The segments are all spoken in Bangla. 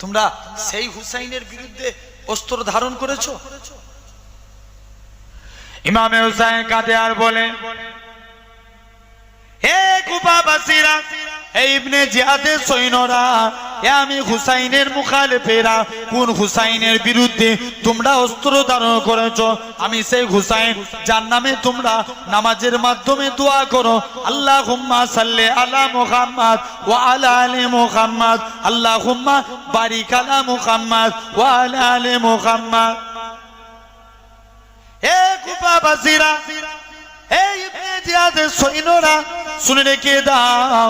তোমরা সেই হুসাইনের বিরুদ্ধে অস্ত্র ধারণ করেছো। ইমামে হুসাইন কাঁদে আর বলে, হে কুফাবাসীরা, হে ইবনে জিয়াদের সৈন্যরা, আমি হুসাইনের মুখালিফেরা, কোন হুসাইনের বিরুদ্ধে তোমরা অস্ত্র ধারণ করেছো? আমি সেই হুসাইন যার নামে তোমরা নামাজের মাধ্যমে দোয়া করো, আল্লাহুম্মা সাল্লি আলা মুহাম্মদ ওয়া আলা আলি মুহাম্মদ, আল্লাহুম্মা বারিক আলা মুহাম্মদ ওয়া আলা আলি মুহাম্মদ। হে কুফাবাসীরা, হে ইবনে জিয়াদের সৈন্যরা, শুনে রেখে দাও,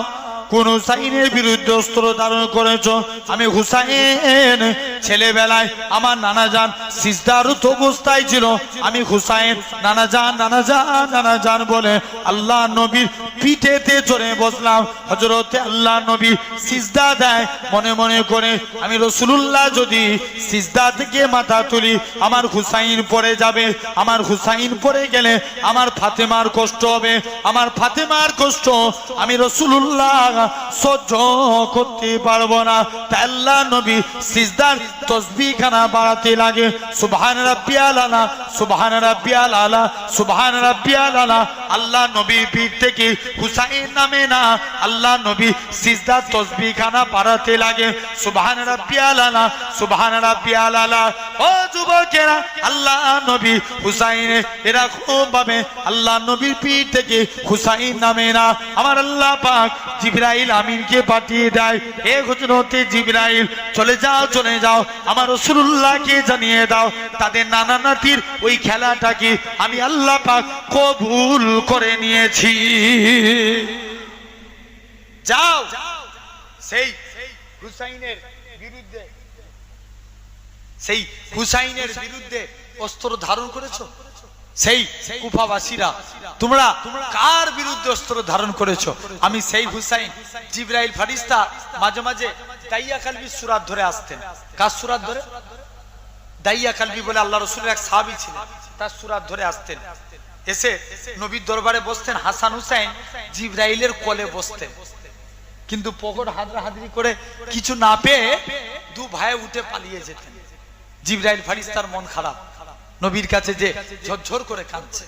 কোন হুসাইনের বিরুদ্ধে অস্ত্র ধারণ করেছো? আমি হুসাইন ছেলেবেলায় আমার নানাজান সিজদারত অবস্থায় ছিল, আমি হুসাইন নানাজান নানাজান নানাজান বলে আল্লাহ নবীর পিঠেতে চড়ে বসলাম। হযরতে আল্লাহ নবী সিজদা দেয়, মনে মনে করে আমি রাসূলুল্লাহ যদি সিজদা থেকে মাথা তুলি আমার হুসাইন পড়ে যাবে, আমার হুসাইন পড়ে গেলে আমার ফাতেমার কষ্ট হবে, আমার ফাতেমার কষ্ট আমি রাসূলুল্লাহ সহ্য করতে পারবো না। তাই আল্লাহ নবী সিজদার তাসবিহ খানা বাড়াতে লাগে, সুবহান রাব্বিয়াল আলা, সুবহান রাব্বিয়াল আলা, সুবহান রাব্বিয়াল আলা। আল্লাহ নবীর পিঠ থেকে হুসাইন নামে না, আল্লাহ নবী সিজদার তাসবিহ খানা বাড়াতে লাগে, সুবহান রাব্বিয়াল আলা, সুবহান রাব্বিয়াল আলা। ও যুবকেরা, আল্লাহ নবী হুসাইন এরকম ভাবে আল্লাহ নবীর পিঠ থেকে হুসাইন নামে না, আমার আল্লাহ পাক জিবরাইল আমিনকে পাঠিয়ে দেয়, হে হযরতে জিবরাইল চলে যাও চলে যাও, আমার রাসূলুল্লাহকে জানিয়ে দাও তাদের নানা নাতির ওই খেলাটাকে আমি আল্লাহ পাক কবুল করে নিয়েছি। যাও সেই হুসাইনের বিরুদ্ধে, সেই হুসাইনের বিরুদ্ধে অস্ত্র ধারণ করেছো। সেই কুফাবাসীরা, তোমরা কার বিরুদ্ধে অস্ত্র ধারণ করেছো? আমি সেই হুসাইন। জিবরাইল ফেরেশতা মাঝে মাঝে দাইয়া কালবি সূরা ধরে আসতেন। কার সূরা ধরে? দাইয়া কালবি বলে আল্লাহ রাসূলের এক সাহাবী ছিলেন, তার সূরা ধরে আসতেন, এসে নবীর দরবারে বসতেন। হাসান হুসাইন জিবরাইলের কোলে বসতেন, কিন্তু পকড় হাদরাহাদরি করে কিছু না পেয়ে দু ভাই উঠে পালিয়ে যেতেন। জিবরাইল ফেরেশতার মন খারাপ, নবীর কাছে যে ঝরঝর করে কাঁদছে।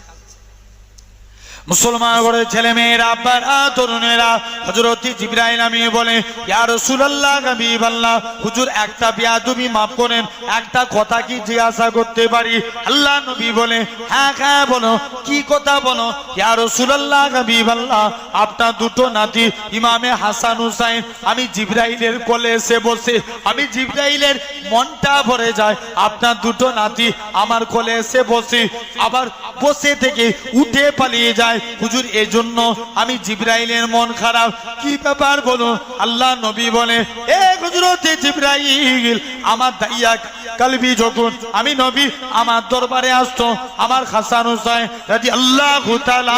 মুসলমান ঘরের ছেলে মেয়েরা, আব্বারা, তরুণেরা হযরত জিবরাইল আমিন বলে, ইয়া রাসূলুল্লাহ, হাবিবাল্লাহ, হুজুর একটা বেয়াদবি মাফ করেন, একটা কথা কি জিজ্ঞাসা করতে পারি? আল্লাহ নবী বলে, হ্যাঁ হ্যাঁ বলো, কি কথা বলো? ইয়া রাসূলুল্লাহ, হাবিবাল্লাহ, আপনার দুটো নাতি ইমামে হাসান হুসাইন, আমি জিবরাইলের কোলে এসে বসে আমি জিবরাইলের মনটা ভরে যায়, আপনার দুটো নাতি আমার কোলে এসে বসে আবার বসে থেকে উঠে পালিয়ে যায়, হুজুর এজন্য আমি জিবরাইলের মন খারাপ, কি ব্যাপার বলুন? আল্লাহ নবী বলে, এ হযরতে জিবরাইল, আমার দাইয়া কালবি যখন আমি নবী আমার দরবারে আসতো, আমার হাসান হুসাইন রাদিয়াল্লাহু তাআলা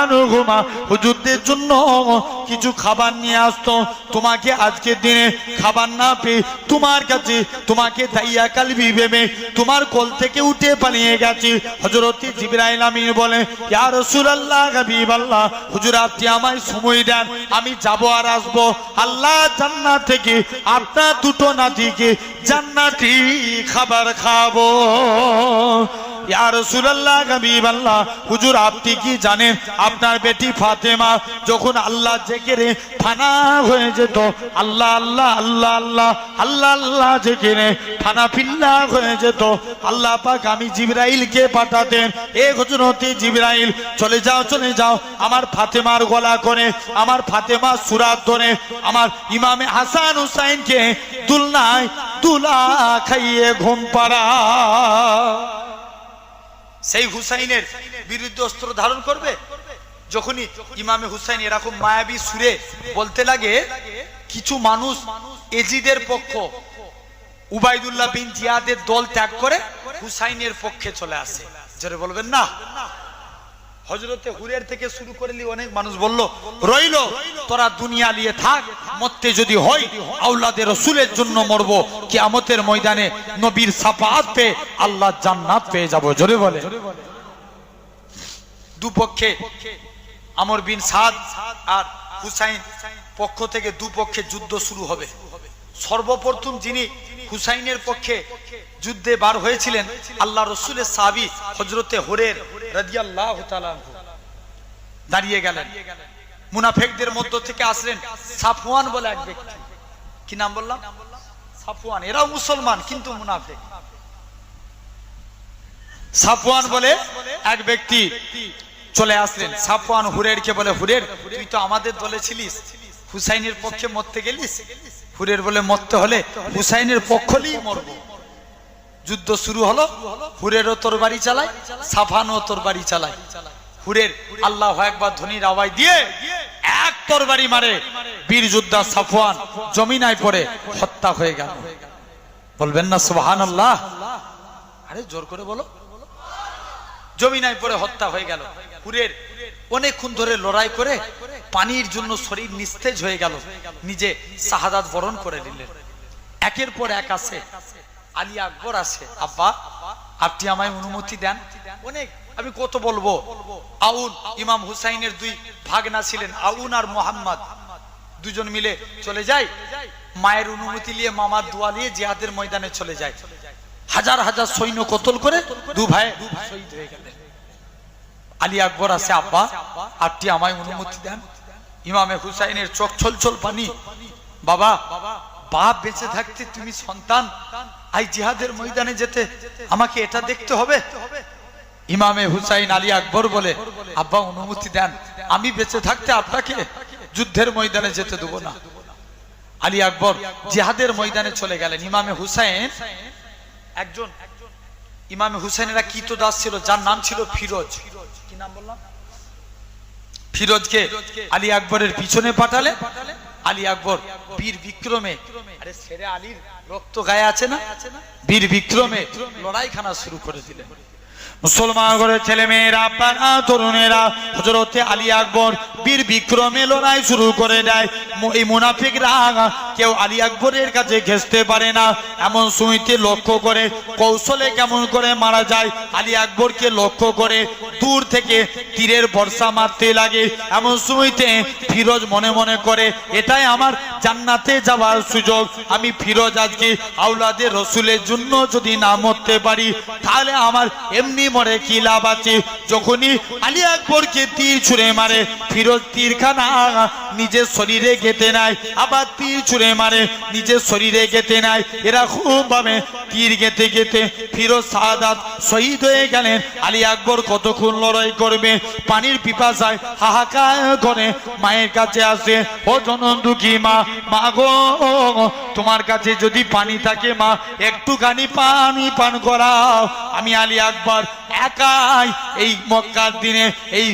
আনহুমা হুজুরদের জন্য কিছু খাবার নিয়ে আসতো, তোমাকে আজকের দিনে খাবার না পেয়ে তোমার কাছে তোমাকে দাইয়া কালবি ভেবে তোমার কোল থেকে উঠে পালিয়ে গেছে। হযরত জিবরাইল আমিন বলে, ইয়া রাসূলুল্লাহ, হাবিবাল্লাহ, হুজুর আপনি আমায় সময় দেন, আমি যাব আর আসবো। আল্লাহ জান্নাত থেকে আপনার দুটো নাতিকে জান্নাতি খাবার খাবো। ইয়া রাসূলুল্লাহ, হাবিবাল্লাহ, হুজুর আপনি কি জানেন আপনার বেটি ফাতেমা যখন আল্লাহ জিকিরে ফানা হয়ে যেত, আল্লাহ আল্লাহ আল্লাহ আল্লাহ আল্লাহ আল্লাহ জিকিরে ফানা ফিল্লা হয়ে যেত, আল্লাহ পাক আমি জিবরাইলকে পাঠাতেন, এ হযরতে জিবরাইল চলে যাও চলে যাও, আমার ফাতেমার গলা করে আমার ফাতেমার সুরাত ধরে আমার ইমামে হাসান হুসাইনকে দুলনায় দুলা খাইয়ে ঘুম পাড়া। সেই হুসাইনের বিরুদ্ধে অস্ত্র ধারণ করবে। যখনই ইমামে হুসাইন এরকম মায়াবী সুরে বলতে লাগে, কিছু মানুষ এজিদের পক্ষ উবাইদুল্লাহ বিন জিয়াদের দল ত্যাগ করে হুসাইনের পক্ষে চলে আসে। জোরে বলবেন না? হযরতে হুরের থেকে শুরু করলি অনেক মানুষ বলল, রইল তোরা দুনিয়া নিয়ে থাক, মরতে যদি হয় আওলাদে রাসূলের জন্য মরব, কিয়ামতের ময়দানে নবীর শাফাআত পেয়ে আল্লাহ জান্নাত পেয়ে যাব। জোরে বলে। দুপক্ষে আমর বিন সাদ আর হুসাইন পক্ষ থেকে দুপক্ষে যুদ্ধ শুরু হবে। সর্বপ্রথম যিনি হুসাইনের পক্ষে যুদ্ধে বার হয়েছিলেন আল্লাহ রসুলের সাহাবী হযরতে হুরের রাদিয়াল্লাহু তাআলা আনহু দাঁড়িয়ে গেলেন। মুনাফিকদের মধ্য থেকে আসলেন সাফওয়ান বলে এক ব্যক্তি। কি নাম বললাম? সাফওয়ান। এরাও মুসলমান কিন্তু মুনাফিক। সাফওয়ান বলে এক ব্যক্তি চলে আসলেন। সাফওয়ান হুরেরকে বলে, হুরের তুই তো আমাদের দলে ছিলিস, হুসাইনের পক্ষে মরতে গেলিস। হুরের বলে, মরতে হলে হুসাইনের পক্ষ নিয়েই মরবো। যুদ্ধ শুরু হলো। হুরেরও তরবারি চালায়, সাফওয়ানও তরবারি চালায়। হুরের আল্লাহু আকবার ধ্বনির আওয়াজ দিয়ে এক তরবারি মারে, বীর যোদ্ধা সাফওয়ান জমিনায় পড়ে হত্যা হয়ে গেল। বলবেন না সুবহানাল্লাহ? আরে জোর করে বলো। জমিনায় পড়ে হত্যা হয়ে গেল। হুরের অনেকক্ষণ ধরে লড়াই করে পানির জন্য শরীর নিস্তেজ হয়ে গেল, নিজে শাহাদাত বরণ করে নিলেন। একের পর এক আসে আলী আকবর আসে, আব্বা আপনি আমায় অনুমতি দেন। অনেক আমি কত বলবো। আউন ইমাম হুসাইনের দুই ভাগনা ছিলেন, আউন আর মোহাম্মদ, দুজন মিলে চলে যায়। মায়ের অনুমতি নিয়ে মামার দোয়া নিয়ে জিহাদের ময়দানে চলে যায়। হাজার হাজার সৈন্য কতল করে দু ভাই শহীদ হয়ে গেলেন। আলী আকবর আসে, আব্বা আপনি আমায় অনুমতি দেন। ইমামে হুসাইনের চোখ ছলছল পানি। বাবা, বাপ বেঁচে থাকতে তুমি সন্তান আই জিহাদের ময়দানে যেতে, আমাকে এটা দেখতে হবে। ইমামে হুসাইন আলী আকবর বলে, আব্বা অনুমতি দেন, আমি বেঁচে থাকতে আপনাকে যুদ্ধের ময়দানে যেতে দেব না। আলী আকবর জিহাদের ময়দানে চলে গেলেন। ইমামে হুসাইন একজন, ইমামে হুসাইনেরা কৃতদাস ছিল যার নাম ছিল ফিরোজ। কি নাম বললাম? ফিরোজকে আলী আকবরের পিছনে পাঠালে। আলী আকবর বীর বিক্রমে, আরে ছেড়ে আলীর রক্ত গায়ে আছে না, বীর বিক্রমে লড়াইখানা শুরু করে দিলেন। মুসলমান ঘরের ছেলে মেয়েরা, আপনারা তরুণেরা, হযরতে আলী আকবর বীর বিক্রমে লড়াই শুরু করে দেয়। এই মুনাফিকরা কেউ আলী আকবরের কাছে ঘেঁষতে পারে না। এমন সময়তে লক্ষ্য করে কৌশলে কেমন করে মারা যায় আলী আকবরকে লক্ষ্য করে দূর থেকে তীরের বর্ষা মারতে লাগে। এমন সময়তে ফিরোজ মনে মনে করে, এটাই আমার জান্নাতে যাওয়ার সুযোগ। আমি ফিরোজ আজকে আওলাদে রসুলের জন্য যদি না মরতে পারি তাহলে আমার এমনি মরে কি লাভ আছে। যখনই আলী আকবরকে তীর ছুঁড়ে মারে, ফিরোজ তীরখানা নিজের শরীরে গেঁথে নেয়, আবার তীর ছুঁড়ে মারে নিজের শরীরে গেঁথে নেয়। এরা খুব ভাবে তীর গেঁথে গেঁথে ফিরোজ শাহাদাত শহীদ হয়ে গেলেন। আলী আকবর কতক্ষণ লড়াই করবে, পানির পিপাসায় হাহাকার করে মায়ের কাছে আসে, ও জনম দুঃখী মা, মা গো তোমার কাছে যদি পানি থাকে মা একটুখানি পানি পান করাও। আমি আলী আকবর একাই এই মক্কার দিনে এই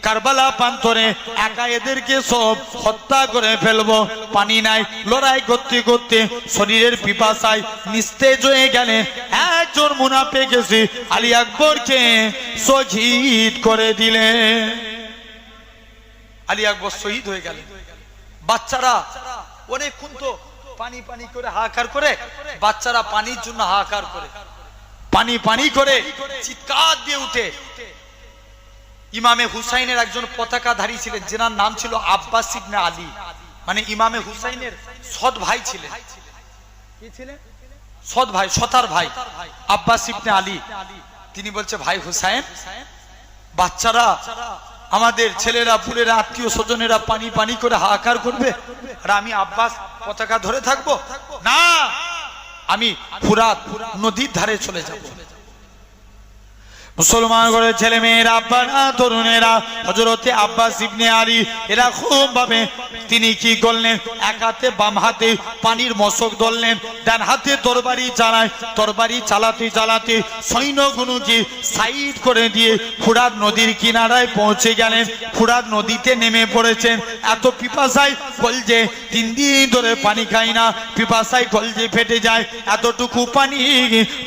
কারবালা প্রান্তরে একা এদেরকে সব হত্যা করে ফেলবো। পানি নাই, লড়াই করতে করতে শরীরের পিপাসায় নিস্তেজ হয়ে গেলেন। একজন মুনাফিক এসে আলী আকবরকে শহীদ করে দিলেন। আলী আকবর শহীদ হয়ে গেলেন। বাচ্চারা অনেকক্ষণ তো পানি পানি করে হাহাকার করে, বাচ্চারা পানির জন্য হাহাকার করে, পানি পানি করে চিৎকার দিয়ে উঠে। ইমামে হুসাইনের একজন পতাকাধারী ছিলেন, যেনার নাম ছিল আব্বাস ইবনে আলী, মানে ইমামে হুসাইনের সৎ ভাই ছিলেন। কি ছিলেন? সৎ ভাই, সতার ভাই আব্বাস ইবনে আলী। তিনি বলছে, ভাই হুসাইন, বাচ্চারা আমাদের ছেলেরা পুলেরা আত্মীয় স্বজনেরা পানি পানি করে হাহাকার করবে আর আমি আব্বাস পতাকা ধরে থাকবো না, আমি ফুরাত নদীর ধারে চলে যাব। মুসলমান ঘরের ছেলে মেয়েরা, আপনারা তরুণেরা, হযরতে আব্বাস ইবনে আলী এরা খুব ভাবে তিনি কি করলেন, এক হাতে বাম হাতে পানির মশক ধরলেন, ডান হাতে তরবারি চালায়, তরবারি চালাতে চালাতে সৈন্যগুলোকে সাইড করে দিয়ে ফুরাত নদীর কিনারায় পৌঁছে গেলেন। ফুরাত নদীতে নেমে পড়েছেন। এত পিপাসায় কলজে, 3 দিন ধরে পানি খাই না, পিপাসায় কলজে ফেটে যায়। এতটুকু পানি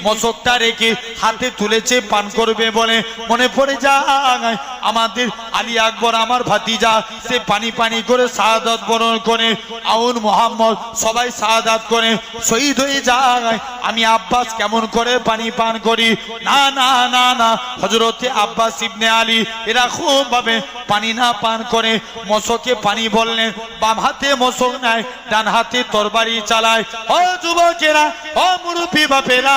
মশকটা রেখে হাতে তুলেছে পান করবে বলে মনে পড়ে যায় আমাদের আলী আকবর আমার ভাতিজা, সে পানি পানি করে শাহাদাত শাহাদাত বরণ করে, আউন মোহাম্মদ সবাই শাহাদাত করে শহীদ হয়ে যায়। আমি আব্বাস কেমন করে পানি পান করি? না না না না, হযরতে আব্বাস ইবনে আলী এরকম ভাবে পানি না পান করে মশকে পানি বললেন, বাম হাতে মশক নেয়, ডান হাতে তরবারি চালায়। ও যুবকেরা, ও মুরব্বী বাপেরা,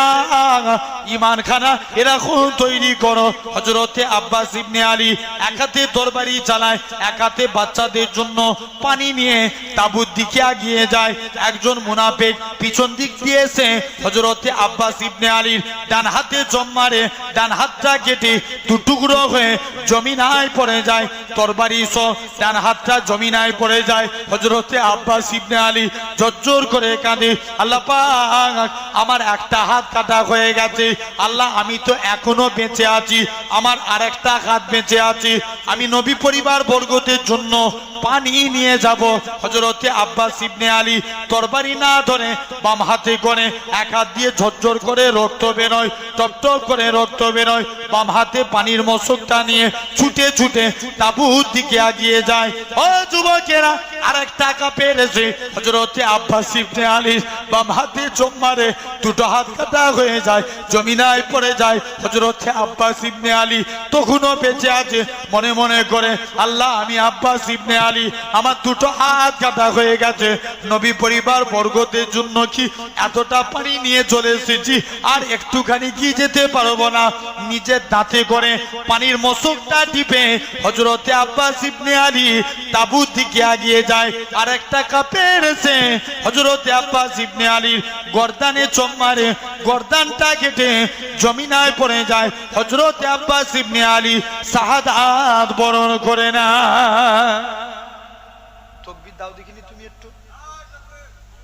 ইমান খানা এরকম তৈরি করো। হযরতে আব্বাস ইবনে আলী এক হাতে তরবারি চালায়, এক হাতে বাচ্চাদের জন্য পানি নিয়ে তাঁবুর দিকে এগিয়ে যায়। একজন মুনাফিক পিছন দিক দিয়ে এসে হযরতে আব্বাস ইবনে আলীর ডান হাতে জম মারে, ডান হাতটা কেটে দু টুকরো হয়ে জমিনায় পড়ে যায়। তরবারি সহ ডান হাতটা জমিনায় পড়ে যায়। হযরতে আব্বাস ইবনে আলী জোর করে কাঁদে, আল্লাহ পাক, আমার একটা হাত কাটা হয়ে গেছে, আল্লাহ আমি তো এখনো বেঁচে আছি, আমার আরেকটা হাত বেঁচে আছে, আমি নবী পরিবার বর্গদের জন্য পানি নিয়ে যাব। হযরতে আব্বাস ইবনে আলী তরবারি না ধরে বাম হাতে করে এক হাত দিয়ে ঝরঝর করে রক্ত বেরোয়, টপ টপ করে রক্ত বেরোয়। বাম হাতে পানির মশকটা নিয়ে ছুটে ছুটে তাঁবুর দিকে এগিয়ে যায়। ও যুবকেরা, আরেকটা কাপের এসে হযরতে আব্বাস ইবনে আলী বাম হাতে চোখ মারে, দুটো হাত কাটা হয়ে যায়, জমিনায় পড়ে যায়। হযরতে আব্বাস ইবনে আলী তখনও বেঁচে আছে, মনে মনে করে, আল্লাহ আমি আব্বাস ইবনে আলী, আমার দুটো হাত কাটা হয়ে গেছে, নবী পরিবার বর্গদের জন্য কি এতটা পানি নিয়ে চলে এসেছি, আর একটুখানি কি যেতে পারবো না। নিজের দাঁতে করে পানির মশকটা টিপে হযরতে আব্বাস ইবনে আলী তাঁবুর দিকে এগিয়ে যায়। আর একটা কাপের এসে হযরতে আব্বাস ইবনে আলীর গর্দানে চোখ মারে, গর্দানটা কেটে জমিনায় পড়ে যায়। হযরতে আব্বাস ইবনে আলী শাহাদাত বরণ করে না।